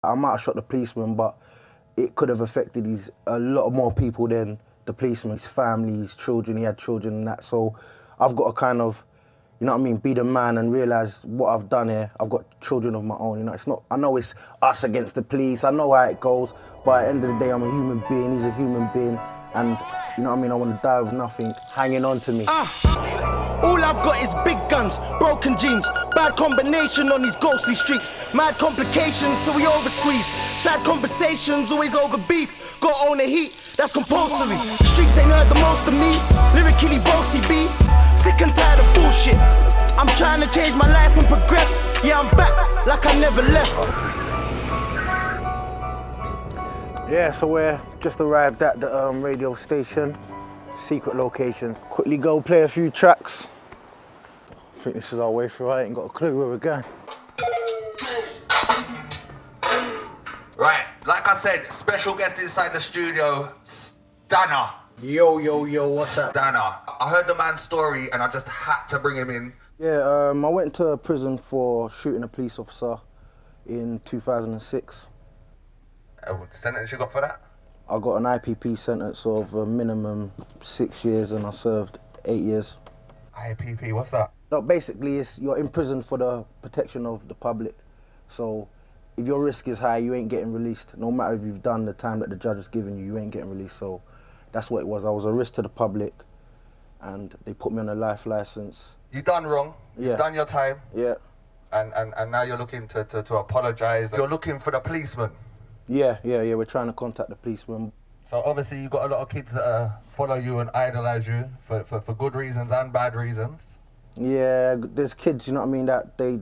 I might have shot the policeman, but it could have affected a lot more people than the policeman, his family, his children. He had children and that. So I've got to kind of, you know what I mean, be the man and realise what I've done here. I've got children of my own, you know. It's not, I know it's us against the police, I know how it goes, but at the end of the day, I'm a human being, he's a human being, and you know what I mean, I want to die with nothing hanging on to me. All I've got is big guns, broken jeans, bad combination on these ghostly streets, mad complications, so we over squeeze, sad conversations, always over beef, got own the heat, that's compulsory, streets ain't heard the most of me, lyrically bossy B, sick and tired of bullshit, I'm trying to change my life and progress, yeah I'm back like I never left. Yeah, so we're just arrived at the radio station, secret location. Quickly go play a few tracks. I think this is our way through. I ain't got a clue where we're going. Right, like I said, special guest inside the studio, Stana. Yo, what's up? Stana. I heard the man's story and I just had to bring him in. Yeah, I went to prison for shooting a police officer in 2006. What sentence you got for that? I got an IPP sentence of a minimum 6 years and I served 8 years. IPP, what's that? No, basically, you're in prison for the protection of the public. So if your risk is high, you ain't getting released. No matter if you've done the time that the judge has given you, you ain't getting released. So that's what it was. I was a risk to the public and they put me on a life license. You done wrong, Yeah. you done your time. Yeah. And now you're looking to apologise. You're looking for the policeman. Yeah, we're trying to contact the policeman. So obviously you've got a lot of kids that follow you and idolise you for good reasons and bad reasons. Yeah, there's kids, you know what I mean, that they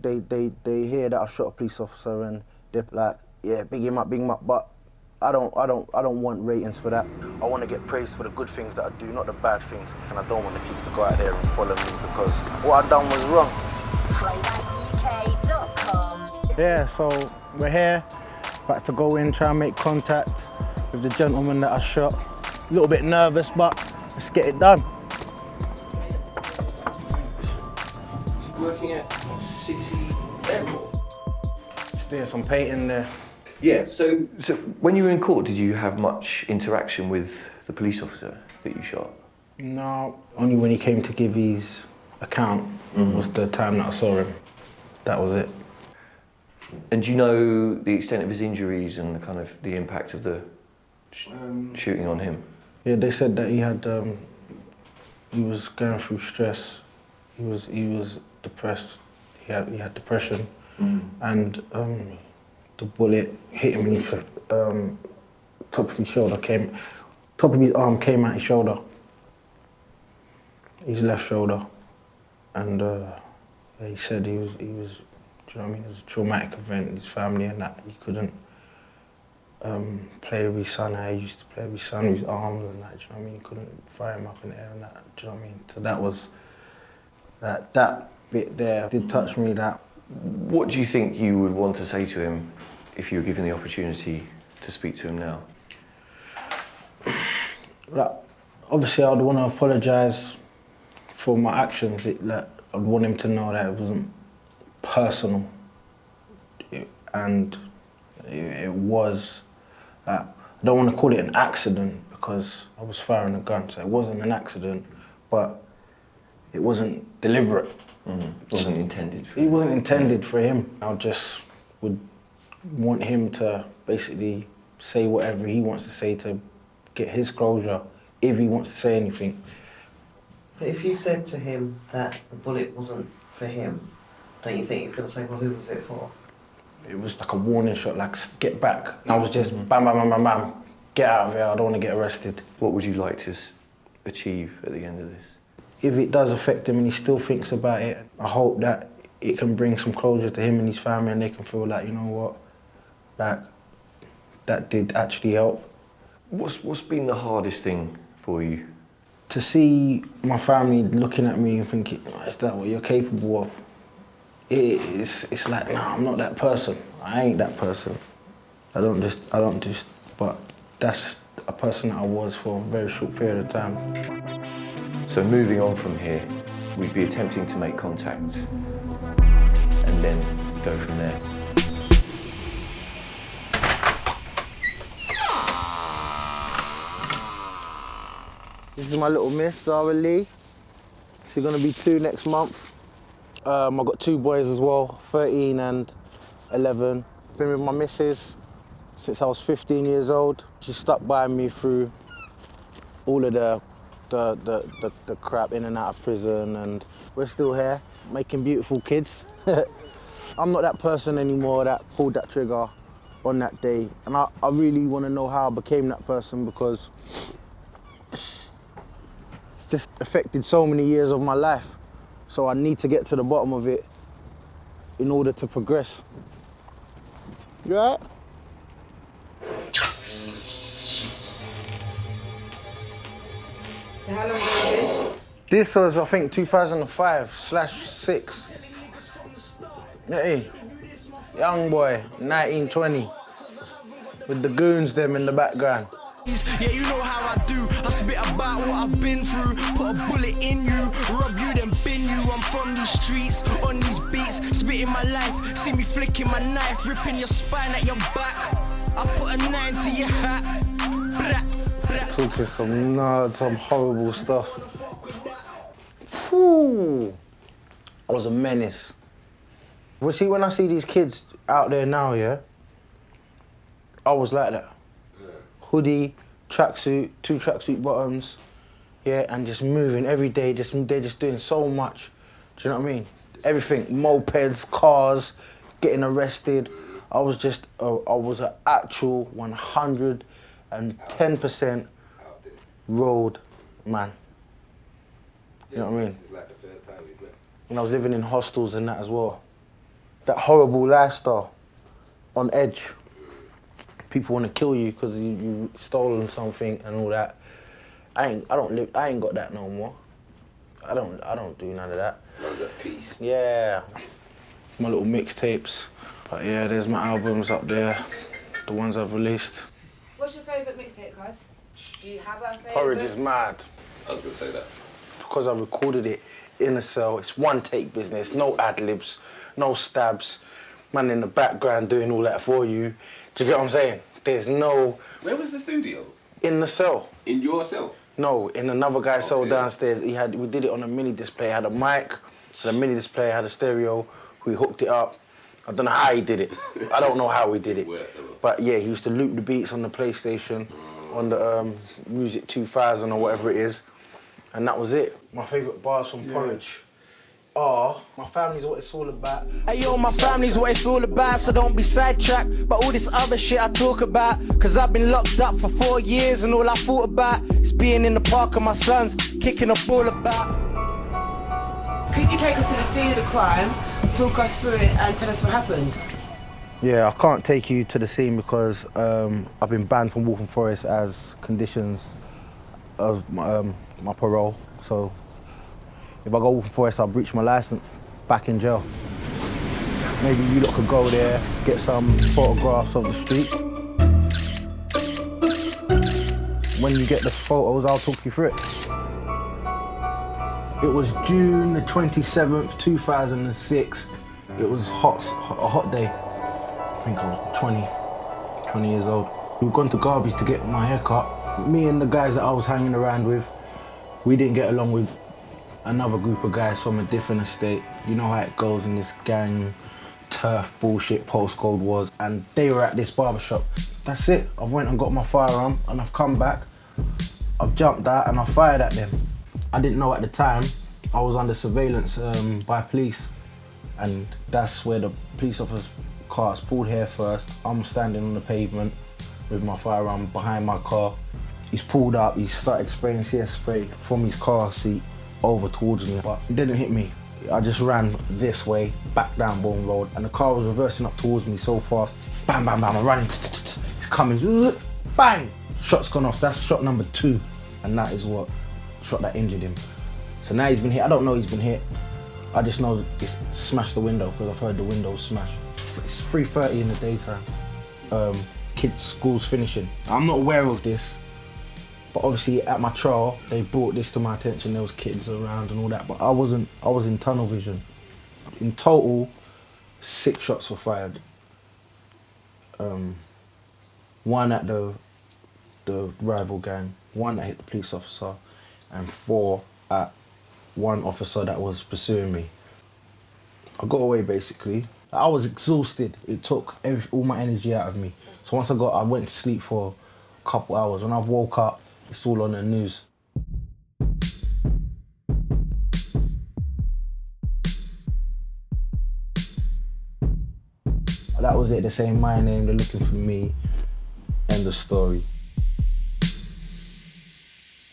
hear that I shot a police officer and they're like, yeah, big him up, but I don't want ratings for that. I want to get praised for the good things that I do, not the bad things. And I don't want the kids to go out there and follow me because what I done was wrong. Yeah, so we're here, about to go in, try and make contact with the gentleman that I shot. A little bit nervous, but let's get it done. Working at City Airport. Just doing some painting there. Yeah, so when you were in court, did you have much interaction with the police officer that you shot? No, only when he came to give his account was the time that I saw him. That was it. And do you know the extent of his injuries and the kind of the impact of the shooting on him? Yeah, they said that he had, he was going through stress. He was depressed. He had depression, and the bullet hit him in his top of his shoulder top of his arm came out his shoulder, his left shoulder, and he said he was. Do you know what I mean? It was a traumatic event. His family and that he couldn't play with his son. How he used to play with his son with his arms and that. Do you know what I mean? He couldn't fire him up in the air and that. Do you know what I mean? So that was that bit there did touch me. That. What do you think you would want to say to him if you were given the opportunity to speak to him now? Like, obviously, I'd want to apologise for my actions. I'd want him to know that it wasn't personal, and it was. I don't want to call it an accident because I was firing a gun, so it wasn't an accident, but it wasn't deliberate. It wasn't intended for him. It wasn't intended for him. I just would want him to basically say whatever he wants to say to get his closure, if he wants to say anything. But if you said to him that the bullet wasn't for him, don't you think he's going to say, well, who was it for? It was like a warning shot, like, get back. And I was just bam, bam, bam, bam, bam. Get out of here, I don't want to get arrested. What would you like to achieve at the end of this? If it does affect him and he still thinks about it, I hope that it can bring some closure to him and his family and they can feel like, you know what, like, that did actually help. What's been the hardest thing for you? To see my family looking at me and thinking, oh, is that what you're capable of? It's like, no, I'm not that person. I ain't that person. I don't just, but that's a person that I was for a very short period of time. So moving on from here, we'd be attempting to make contact and then go from there. This is my little miss, Zara Lee. She's gonna be 2 next month. I've got 2 boys as well, 13 and 11. Been with my missus since I was 15 years old. She stuck by me through all of the crap in and out of prison, and we're still here, making beautiful kids. I'm not that person anymore that pulled that trigger on that day, and I really want to know how I became that person, because it's just affected so many years of my life. So I need to get to the bottom of it in order to progress. You all right? So how long ago was this? This was, I think, 2005/6. Hey, young boy, 1920, with the goons them in the background. Yeah, you know how I do. I spit about what I've been through. Put a bullet in you, rob you, then bin you. I'm from these streets, on these beats, spitting my life. See me flicking my knife, ripping your spine at your back. I put a 9 to your hat. Brat, brat. Talking some horrible stuff. Phew. I was a menace. Well, see, when I see these kids out there now, yeah, I was like that. Hoodie, tracksuit, 2 tracksuit bottoms, yeah, and just moving every day. They're just doing so much. Do you know what I mean? Everything, mopeds, cars, getting arrested. I was an actual 110% road man. You know what I mean? And I was living in hostels and that as well. That horrible lifestyle, on edge. People want to kill you because you stolen something and all that. I ain't got that no more. I don't do none of that. Runs at peace. Yeah. My little mixtapes. But yeah, there's my albums up there, the ones I've released. What's your favourite mixtape, guys? Do you have a favourite? Porridge is mad. I was gonna say that. Because I recorded it in a cell, it's one take business, no ad-libs, no stabs. Man in the background doing all that for you. Do you get what I'm saying? There's no... Where was the studio? In the cell. In your cell? No, in another guy's cell downstairs. We did it on a mini display. Had a mic, had a mini display, had a stereo. We hooked it up. I don't know how he did it. I don't know how we did it. But yeah, he used to loop the beats on the PlayStation, on the Music 2000 or whatever it is. And that was it. My favourite bars from Porridge are, my family's what it's all about. Hey yo, my family's what it's all about, so don't be sidetracked by all this other shit I talk about. Cause I've been locked up for 4 years and all I thought about is being in the park with my sons, kicking a ball about. Could you take us to the scene of the crime, talk us through it and tell us what happened? Yeah, I can't take you to the scene because I've been banned from Waltham Forest as conditions of my parole. So if I go Waltham Forest, I'll breach my licence, back in jail. Maybe you lot could go there, get some photographs of the street. When you get the photos, I'll talk you through it. It was June the 27th, 2006. It was a hot day. I think I was 20 years old. We've gone to Garby's to get my hair cut. Me and the guys that I was hanging around with, we didn't get along with another group of guys from a different estate. You know how it goes in this gang, turf, bullshit, postcode wars. And they were at this barbershop. That's it. I went and got my firearm and I've come back. I've jumped out and I fired at them. I didn't know at the time I was under surveillance by police. And that's where the police officer's cars pulled here first. I'm standing on the pavement with my firearm behind my car. He's pulled up, he started spraying CS spray from his car seat over towards me, but it didn't hit me. I just ran this way, back down Bone Road, and the car was reversing up towards me so fast. Bam, bam, bam, I'm running. He's coming, bang! Shot's gone off, that's shot number 2. And that is what shot that injured him. So now he's been hit, I don't know he's been hit. I just know it's smashed the window, because I've heard the window smash. It's 3:30 in the daytime. Kids' school's finishing. I'm not aware of this, but obviously at my trial, they brought this to my attention. There was kids around and all that, but I was in tunnel vision. In total, 6 shots were fired. One at the rival gang, one that hit the police officer, and 4 at one officer that was pursuing me. I got away basically. I was exhausted. It took all my energy out of me. So once I went to sleep for a couple hours. When I woke up, it's all on the news. That was it. They're saying my name, they're looking for me. End of story.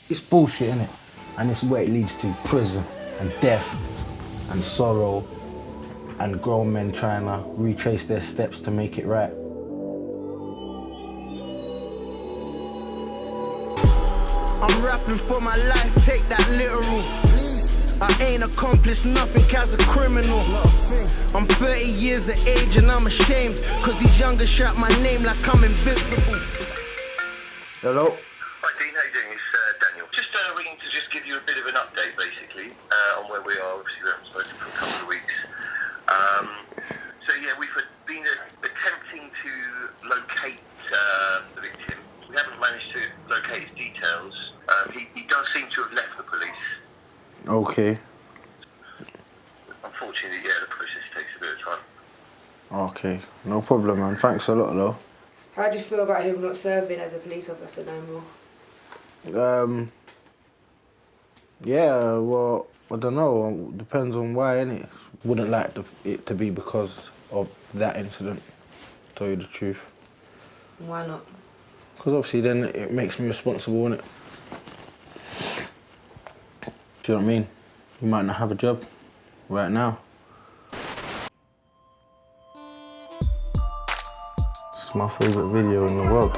It's bullshit, innit? And it's where it leads to prison and death and sorrow and grown men trying to retrace their steps to make it right. I'm rapping for my life, take that literal. I ain't accomplished nothing as a criminal. I'm 30 years of age and I'm ashamed, cause these youngers shout my name like I'm invincible. Hello? Hi Dean, how you doing? It's Daniel. Just ringing to just give you a bit of an update basically on where we are. Obviously we haven't spoken for a couple of weeks. So yeah, we've been attempting to locate the victim. We haven't managed to locate his details. He does seem to have left the police. Okay. Unfortunately, yeah, the process takes a bit of time. Okay, no problem, man. Thanks a lot, though. How do you feel about him not serving as a police officer no more? Yeah, well, I don't know. Depends on why, innit? Wouldn't like it to be because of that incident, to tell you the truth. Why not? Because obviously then it makes me responsible, innit? Do you know what I mean? You might not have a job right now. This is my favourite video in the world.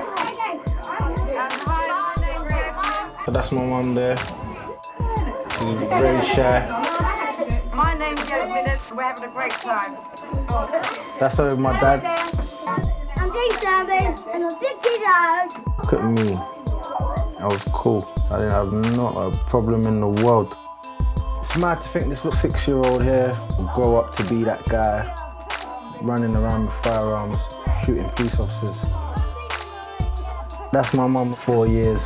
So that's my mum there. She's very shy. My name's Jasmine, we're having a great time. That's her with my dad. I'm Jason and I'm 6 years old. Look at me. I was cool. I didn't have not a problem in the world. It's mad to think this little 6-year-old here will grow up to be that guy running around with firearms, shooting police officers. That's my mum 4 years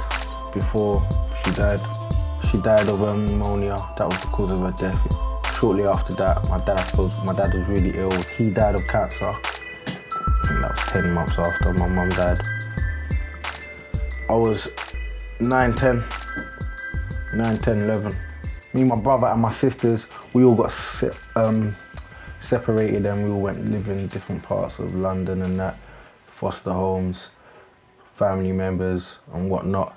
before she died. She died of pneumonia. That was the cause of her death. Shortly after that, my dad was really ill. He died of cancer. I think that was 10 months after my mum died. I was 9, 10, 11. Me, my brother and my sisters, we all got separated and we all went live in different parts of London and that, foster homes, family members and whatnot.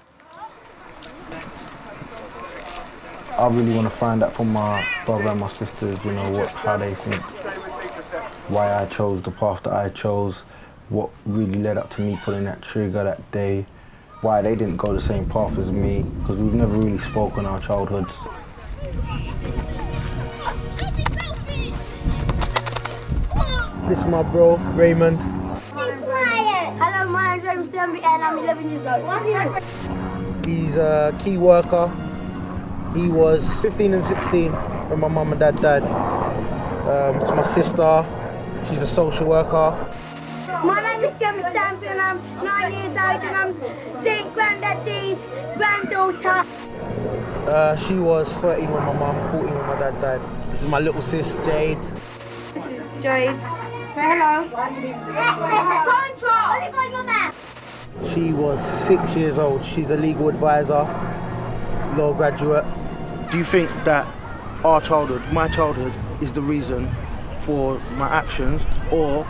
I really want to find out from my brother and my sisters, you know, how they think, why I chose the path that I chose, what really led up to me pulling that trigger that day, why they didn't go the same path as me, because we've never really spoken our childhoods. This is my bro, Raymond. Hello, my name's Raymond Sternby and I'm 11 years old. He's a key worker. He was 15 and 16 when my mum and dad died. It's my sister. She's a social worker. My name is Jeremy Sternby and I'm 9 years old and I'm St. Granddaddy's granddaughter. She was 13 when my mum, 14 when my dad died. This is my little sis, Jade. Jade. Hello. She was 6 years old. She's a legal advisor, law graduate. Do you think that our childhood, my childhood, is the reason for my actions, or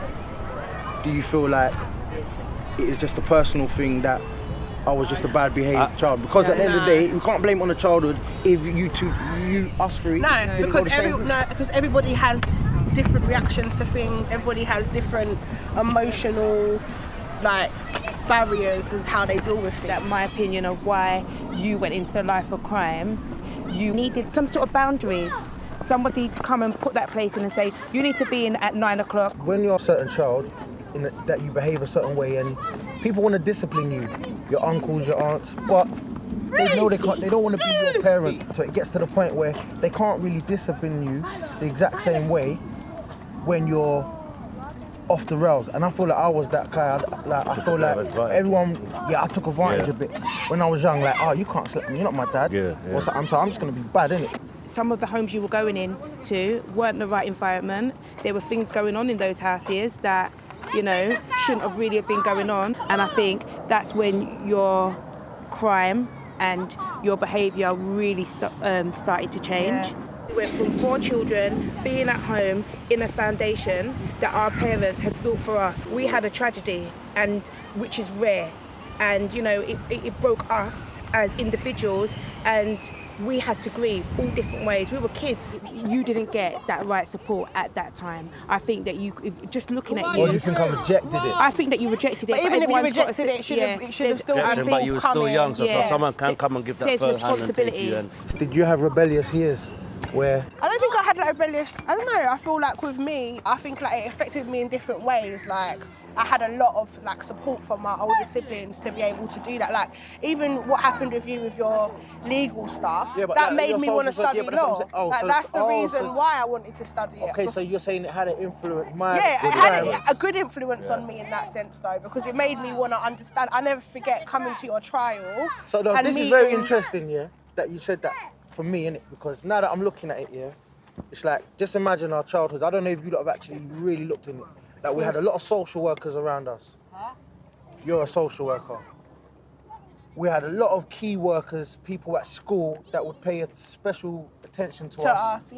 do you feel like it is just a personal thing that I was just a bad behaved child? Because at the end of the day, we can't blame it on the childhood if us three. No, because everybody has different reactions to things. Everybody has different emotional, barriers of how they deal with it. That my opinion of why you went into the life of crime, you needed some sort of boundaries. Somebody to come and put that place in and say, you need to be in at 9 o'clock. When you're a certain child, that you behave a certain way and people want to discipline you, your uncles, your aunts, but they know they don't want to be your parent. So it gets to the point where they can't really discipline you the exact same way when you're off the rails, and I feel like I was that guy. I feel like everyone, I took advantage a bit when I was young. Like, oh, you can't slap me, you're not my dad. Or so I'm just gonna be bad, innit? Some of the homes you were going into weren't the right environment. There were things going on in those houses that, you know, shouldn't have really been going on. And I think that's when your crime and your behaviour really started to change. Yeah. We went from 4 children being at home in a foundation that our parents had built for us. We had a tragedy, and which is rare. And, you know, it broke us as individuals, and we had to grieve all different ways. We were kids. You didn't get that right support at that time. I think that just looking at you... Or do you think I rejected it? I think that you rejected it. But even if you rejected it, it should have still been but you were still young, so someone can come and give that first hand and take you. And did you have rebellious years where... I don't think I had like rebellious... I don't know, I feel like with me, I think like it affected me in different ways. Like, I had a lot of like support from my older siblings to be able to do that. Like, even what happened with you with your legal stuff, that made me want to study law. That's the reason why I wanted to study it. Okay, so you're saying it had an influence? It had a good influence on me in that sense, though, because it made me want to understand. I never forget coming to your trial. So this is very interesting, that you said that for me, innit? Because now that I'm looking at it, it's like, just imagine our childhood. I don't know if you lot have actually really looked in it. Like, we had a lot of social workers around us. You're a social worker. We had a lot of key workers, people at school that would pay a special attention to us.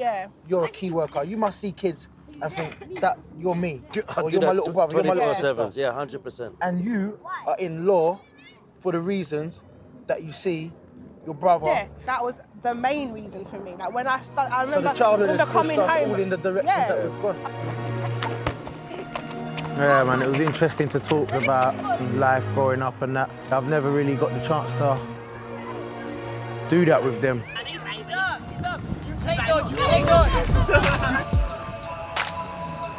You're a key worker. You must see kids and think that you're me, or you're my little brother, you're my little sister. Yeah, 100%. And you are in law for the reasons that you see your brother. Yeah, that was the main reason for me. Like, when I started, I remember, so the childhood has pushed coming us home all in the direction that we've gone. Yeah, man, it was interesting to talk about life growing up and that. I've never really got the chance to do that with them.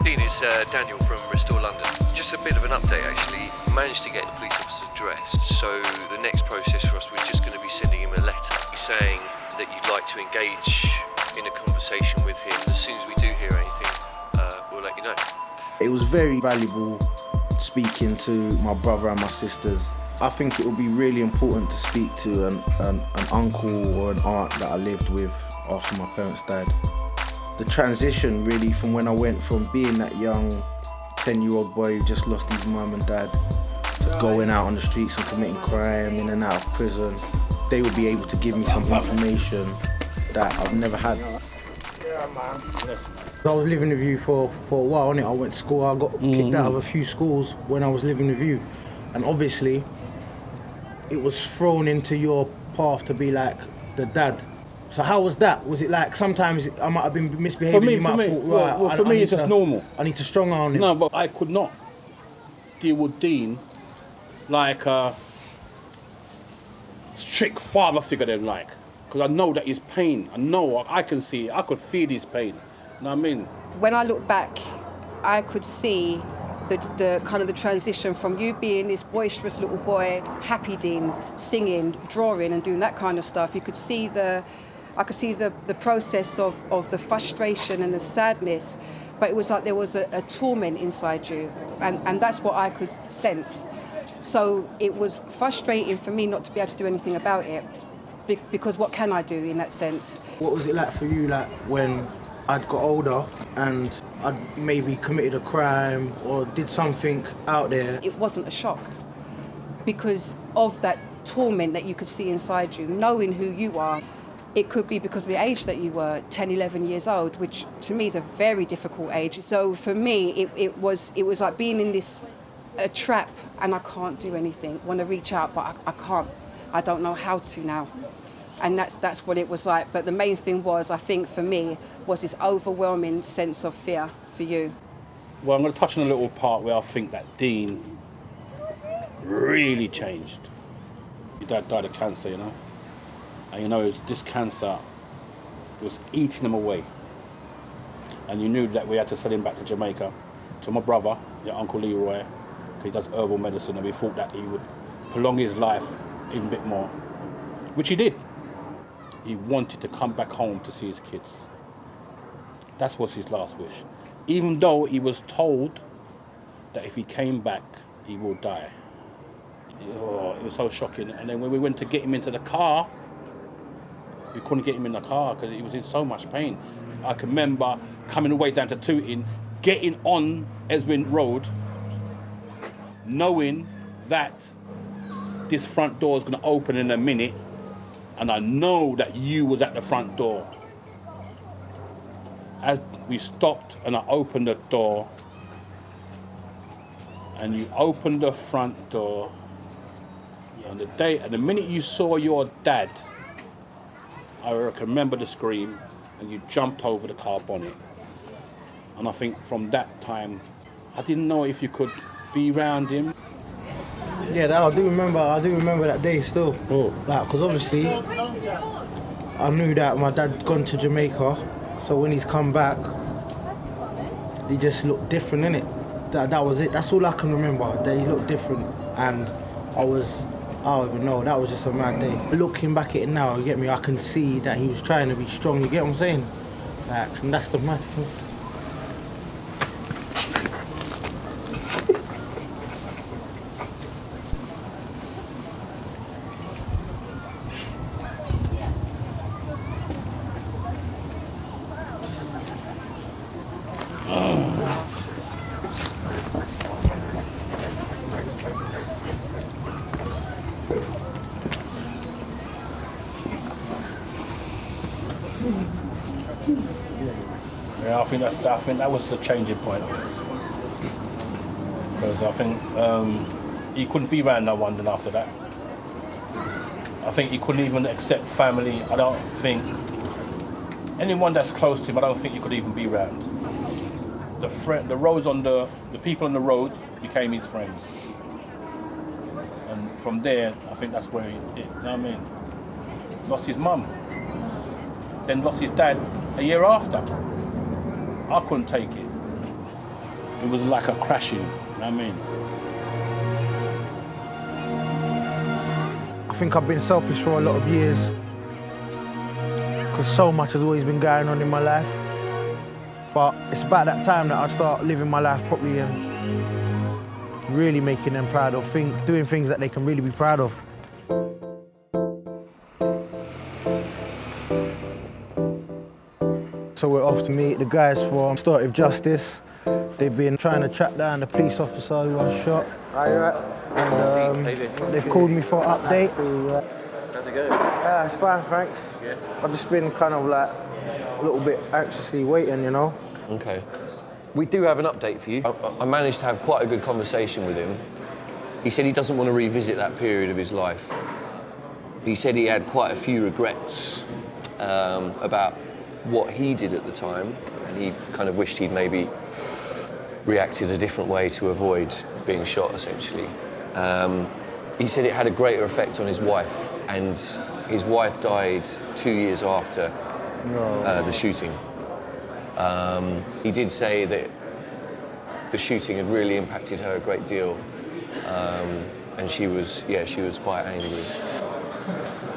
Dean, it's Daniel from Restore London. Just a bit of an update, actually. Managed to get the police officer's address, so the next process for us, we're just going to be sending him a letter saying that you'd like to engage in a conversation with him. As soon as we do hear anything, we'll let you know. It was very valuable speaking to my brother and my sisters. I think it would be really important to speak to an uncle or an aunt that I lived with after my parents died. The transition really from when I went from being that young 10-year-old boy who just lost his mum and dad to going out on the streets and committing crime, in and out of prison. They would be able to give me some information that I've never had. Yeah, man. I was living with you for a while, innit? I went to school, I got kicked out of a few schools when I was living with you. And obviously, it was thrown into your path to be like the dad. So how was that? Was it like sometimes I might have been misbehaving? For me, it's just normal. I need to strong arm him. No, but I could not deal with Dean like a strict father figure than like. Because I know that his pain, I can see it, I could feel his pain. You know what I mean? When I look back, I could see the kind of the transition from you being this boisterous little boy, happy Dean, singing, drawing and doing that kind of stuff. I could see the process of the frustration and the sadness, but it was like there was a torment inside you, and that's what I could sense. So it was frustrating for me not to be able to do anything about it, because what can I do in that sense? What was it like for you, like when I'd got older and I'd maybe committed a crime or did something out there? It wasn't a shock because of that torment that you could see inside you, knowing who you are. It could be because of the age that you were, 10, 11 years old, which to me is a very difficult age. So for me, it was like being in a trap and I can't do anything. I want to reach out, but I can't. I don't know how to now. And that's what it was like. But the main thing was, I think for me, was this overwhelming sense of fear for you. Well, I'm going to touch on a little part where I think that Dean really changed. Your dad died of cancer, you know? And you know, this cancer was eating him away. And you knew that we had to send him back to Jamaica, to my brother, your Uncle Leroy, because he does herbal medicine, and we thought that he would prolong his life even a bit more, which he did. He wanted to come back home to see his kids. That was his last wish. Even though he was told that if he came back, he will die. Oh, it was so shocking. And then when we went to get him into the car, we couldn't get him in the car because he was in so much pain. I can remember coming all the way down to Tooting, getting on Eswin Road, knowing that this front door is going to open in a minute, and I know that you was at the front door. As we stopped and I opened the door, and you opened the front door, and the minute you saw your dad, I can remember the scream, and you jumped over the car bonnet. And I think from that time, I didn't know if you could be around him. Yeah, I do remember that day still. Oh. Like, because obviously, I knew that my dad'd gone to Jamaica, so when he's come back, he just looked different, innit? That was it. That's all I can remember. That he looked different, and I don't even know. That was just a mad day. Looking back at it now, you get me? I can see that he was trying to be strong. You get what I'm saying? Like, and that's the mad thing. Yeah, I think that was the changing point. Because I think he couldn't be around no one then after that. I think he couldn't even accept family. I don't think anyone that's close to him, I don't think he could even be around. The people on the road became his friends. And from there, I think that's where you know what I mean? Lost his mum, then lost his dad a year after. I couldn't take it. It was like a crashing, you know what I mean? I think I've been selfish for a lot of years because so much has always been going on in my life. But it's about that time that I start living my life properly and really making them proud of, doing things that they can really be proud of. So we're off to meet the guys from Restorative Justice. They've been trying to track down the police officer who was shot. Are you right? And they've called me for an update. How's it going? Yeah, it's fine, thanks. Yeah. I've just been kind of like a little bit anxiously waiting, you know? Okay. We do have an update for you. I managed to have quite a good conversation with him. He said he doesn't want to revisit that period of his life. He said he had quite a few regrets about what he did at the time, and he kind of wished he'd maybe reacted a different way to avoid being shot, essentially. He said it had a greater effect on his wife, and his wife died 2 years after the shooting. He did say that the shooting had really impacted her a great deal, and she was quite angry.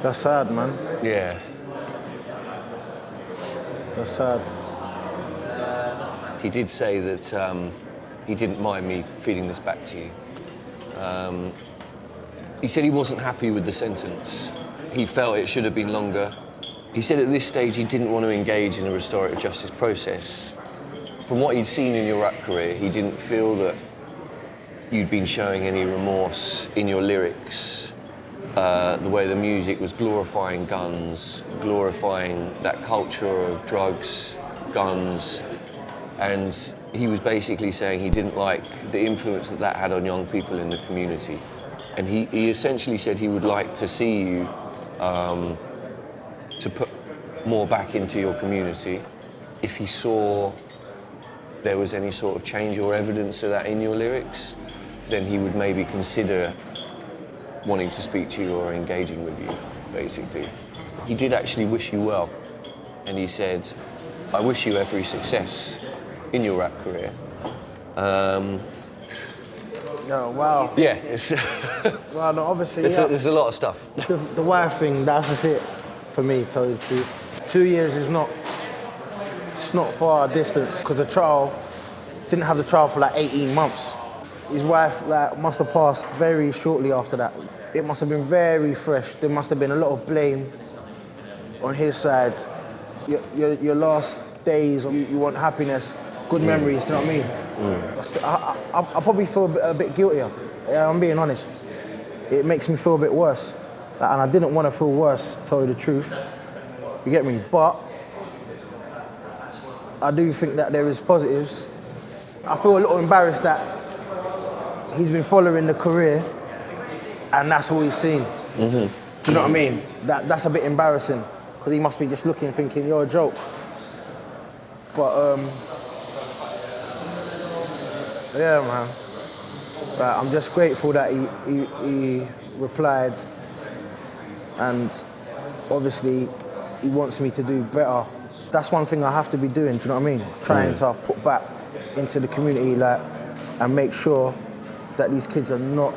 That's sad, man. Yeah. That's sad. He did say that he didn't mind me feeding this back to you. He said he wasn't happy with the sentence. He felt it should have been longer. He said at this stage he didn't want to engage in a restorative justice process. From what he'd seen in your rap career, he didn't feel that you'd been showing any remorse in your lyrics. The way the music was glorifying guns, glorifying that culture of drugs, guns, and he was basically saying he didn't like the influence that had on young people in the community. And he essentially said he would like to see you to put more back into your community. If he saw there was any sort of change or evidence of that in your lyrics, then he would maybe consider wanting to speak to you or engaging with you, basically. He did actually wish you well, and he said, I wish you every success in your rap career. Oh, wow. Yeah, it's well, no, obviously, there's a lot of stuff. The wife thing, that's it for me, to tell you the truth. 2 years is not far a distance, because the trial, didn't have the trial for like 18 months. His wife must have passed very shortly after that. It must have been very fresh. There must have been a lot of blame on his side. Your last days, you want happiness, good memories, do you know what I mean? I probably feel a bit guiltier. Yeah, I'm being honest. It makes me feel a bit worse. And I didn't want to feel worse, to tell you the truth. You get me? But I do think that there is positives. I feel a little embarrassed that he's been following the career and that's all he's seen. Do you know what I mean? That's a bit embarrassing because he must be just looking thinking you're a joke. But yeah, man. But I'm just grateful that he replied, and obviously he wants me to do better. That's one thing I have to be doing, do you know what I mean? Trying to put back into the community and make sure that these kids are not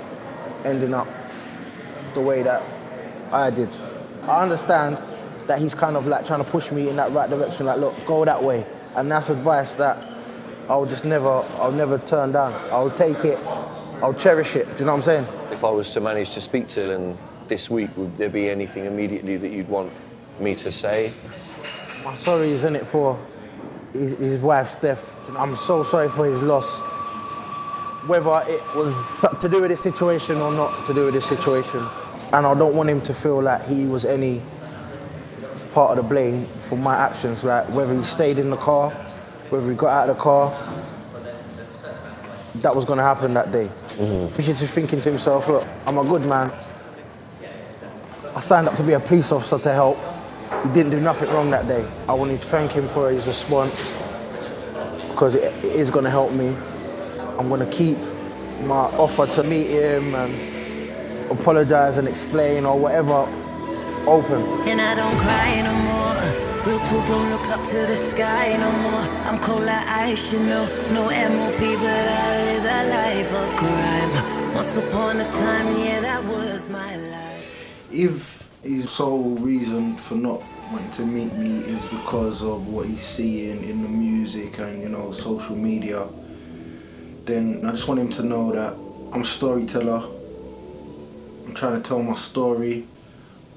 ending up the way that I did. I understand that he's kind of like trying to push me in that right direction, like, look, go that way. And that's advice that I'll never turn down. I'll take it, I'll cherish it, do you know what I'm saying? If I was to manage to speak to Dylan this week, would there be anything immediately that you'd want me to say? My sorry is in it for his wife, Steph. I'm so sorry for his loss. Whether it was to do with this situation or not to do with this situation. And I don't want him to feel like he was any part of the blame for my actions, like whether he stayed in the car, whether he got out of the car. That was gonna happen that day. He should just thinking to himself, look, I'm a good man. I signed up to be a police officer to help. He didn't do nothing wrong that day. I wanted to thank him for his response because it is gonna help me. I'm gonna keep my offer to meet him and apologize and explain or whatever open. And I don't cry no more. Real talk, don't look up to the sky no more. I'm cold like ice, you know. No MOP, but I live that life of crime. Once upon a time, yeah, that was my life. If his sole reason for not wanting to meet me is because of what he's seeing in the music and, you know, social media, then I just want him to know that I'm a storyteller. I'm trying to tell my story,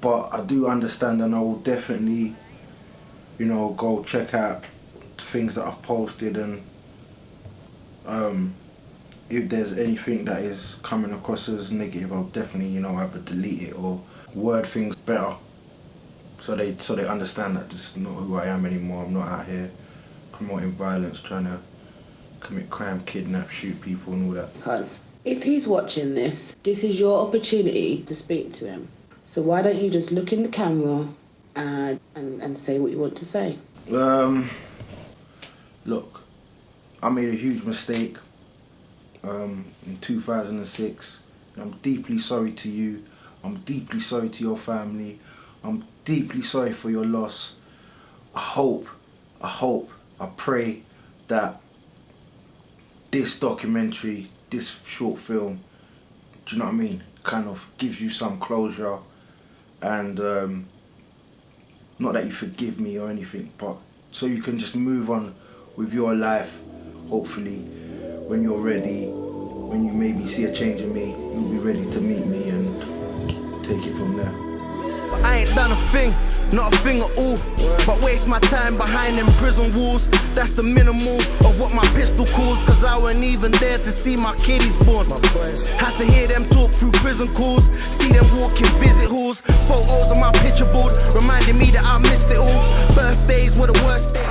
but I do understand and I will definitely, you know, go check out things that I've posted, and if there's anything that is coming across as negative, I'll definitely, you know, either delete it or word things better so they understand that this is not who I am anymore. I'm not out here promoting violence, trying to commit crime, kidnap, shoot people and all that. Because if he's watching this is your opportunity to speak to him. So why don't you just look in the camera and say what you want to say? Look, I made a huge mistake in 2006. I'm deeply sorry to you. I'm deeply sorry to your family. I'm deeply sorry for your loss. I hope, I pray that this documentary, this short film, do you know what I mean, kind of gives you some closure, and not that you forgive me or anything, but so you can just move on with your life. Hopefully, when you're ready, when you maybe see a change in me, you'll be ready to meet me and take it from there. I ain't done a thing, not a thing at all, but waste my time behind them prison walls. That's the minimal of what my pistol calls, cause I wasn't even there to see my kiddies born. Had to hear them talk through prison calls, see them walk in visit halls. Photos on my picture board reminding me that I missed it all. Birthdays were the worst days.